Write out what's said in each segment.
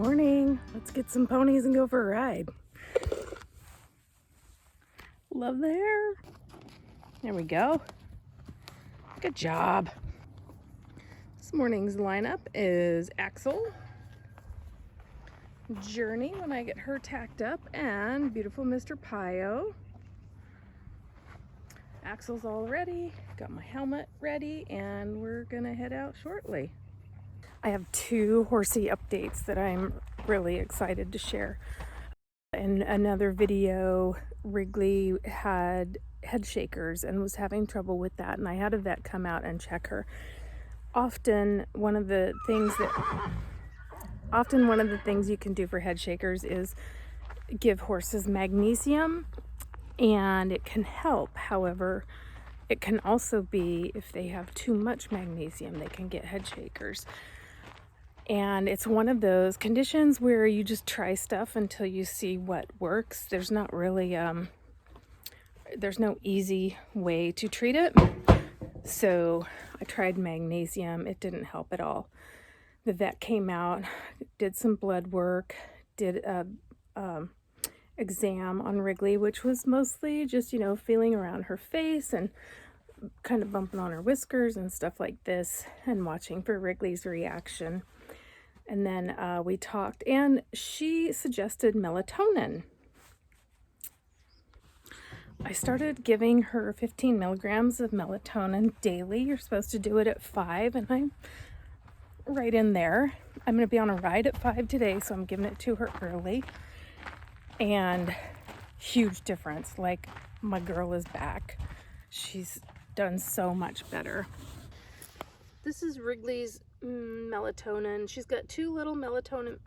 morning. Let's get some ponies and go for a ride. Love the hair. There we go. Good job. This morning's lineup is Axel, Journey when I get her tacked up, and beautiful Mr. Piyo. Axel's all ready, got my helmet ready, and we're gonna head out shortly. I have two horsey updates that I'm really excited to share. In another video, Wrigley had head shakers and was having trouble with that, and I had a vet come out and check her. Often one of the things you can do for head shakers is give horses magnesium, and it can help. However, it can also be, if they have too much magnesium, they can get head shakers. And it's one of those conditions where you just try stuff until you see what works. There's not really, there's no easy way to treat it. So I tried magnesium. It didn't help at all. The vet came out, did some blood work, did a exam on Wrigley, which was mostly just, feeling around her face and kind of bumping on her whiskers and stuff like this and watching for Wrigley's reaction. And then we talked, and she suggested melatonin. I started giving her 15 milligrams of melatonin daily. You're supposed to do it at 5, and I'm right in there. I'm going to be on a ride at 5 today, so I'm giving it to her early. And huge difference. Like, my girl is back. She's done so much better. This is Wrigley's melatonin. She has two little melatonin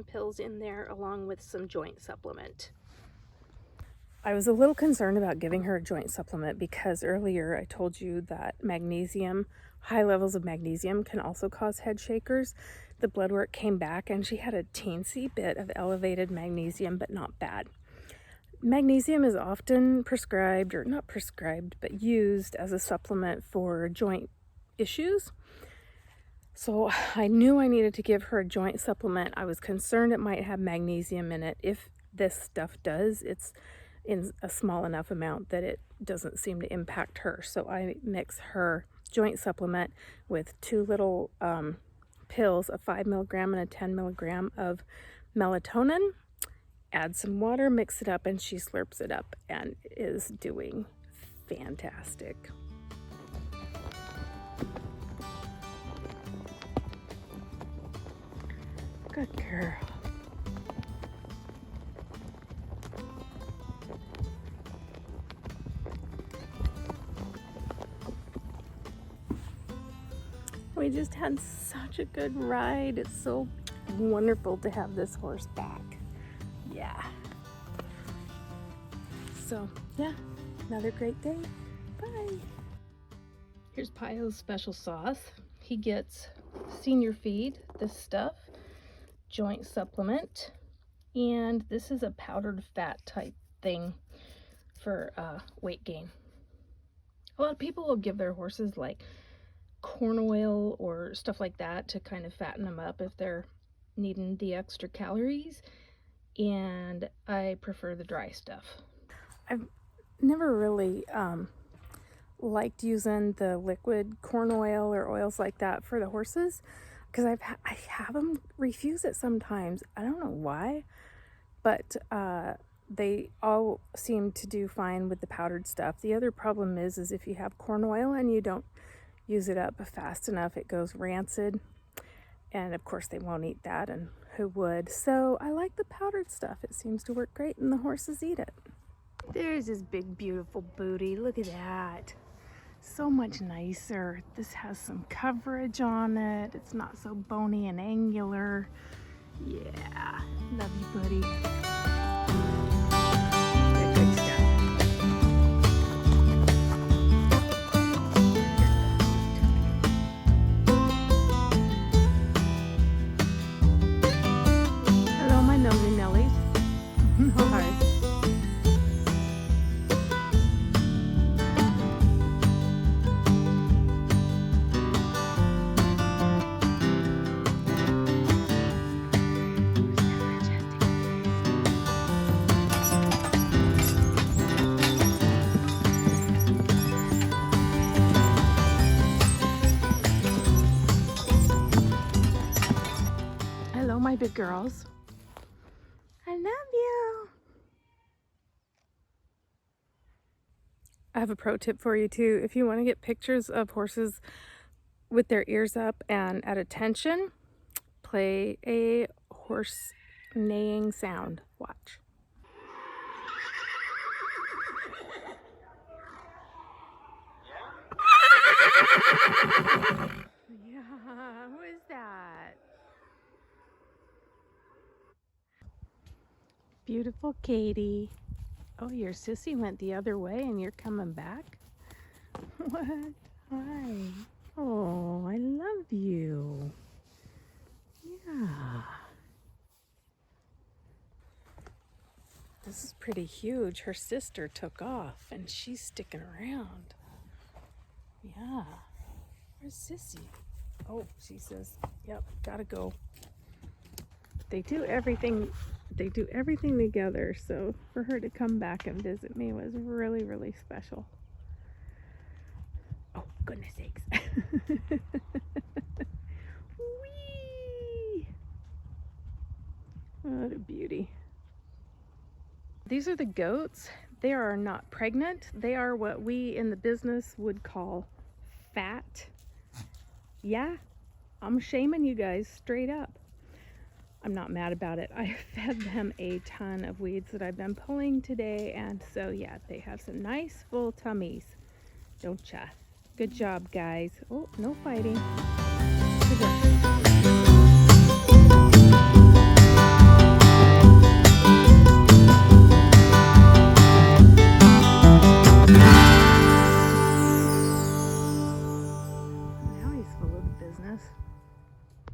pills in there, along with some joint supplement. I was a little concerned about giving her a joint supplement because earlier I told you that magnesium, high levels of magnesium, can also cause head shakers. The blood work came back and she had a teensy bit of elevated magnesium, but not bad. Magnesium is often prescribed, or not prescribed, but used as a supplement for joint issues. So I knew I needed to give her a joint supplement. I was concerned it might have magnesium in it. If this stuff does, it's in a small enough amount that it doesn't seem to impact her. So I mix her joint supplement with two little pills, a 5 milligram and a 10 milligram of melatonin. Add some water, mix it up, and she slurps it up and is doing fantastic. Good girl. We just had such a good ride. It's so wonderful to have this horse back. Yeah. So, yeah, another great day. Bye. Here's Piyo's special sauce. He gets senior feed, this stuff, joint supplement, and this is a powdered fat type thing for weight gain. A lot of people will give their horses like corn oil or stuff like that to kind of fatten them up if they're needing the extra calories, and I prefer the dry stuff. I've never really liked using the liquid corn oil or oils like that for the horses, because I have them refuse it sometimes. I don't know why, but they all seem to do fine with the powdered stuff. The other problem is if you have corn oil and you don't use it up fast enough, it goes rancid, and of course they won't eat that, and who would? So I like the powdered stuff. It seems to work great, and the horses eat it. There's his big beautiful booty. Look at that. So much nicer. This has some coverage on it. It's not so bony and angular. Yeah, love you, buddy. Good stuff. Hello, my nosy Nellies. Hi. big girls. I love you. I have a pro tip for you too. If you want to get pictures of horses with their ears up and at attention, play a horse neighing sound. Watch. Yeah, who is that? Beautiful Katie. Oh, your sissy went the other way and you're coming back? What? Hi. Oh, I love you. Yeah. This is pretty huge. Her sister took off and she's sticking around. Yeah. Where's Sissy? Oh, she says, yep, gotta go. They do everything together, so for her to come back and visit me was really, really special. Oh, goodness sakes. Whee! What a beauty. These are the goats. They are not pregnant. They are what we in the business would call fat. Yeah, I'm shaming you guys straight up. I'm not mad about it. I fed them a ton of weeds that I've been pulling today, and so yeah, they have some nice full tummies. Don't ya? Good job, guys. Oh, no fighting. Good work.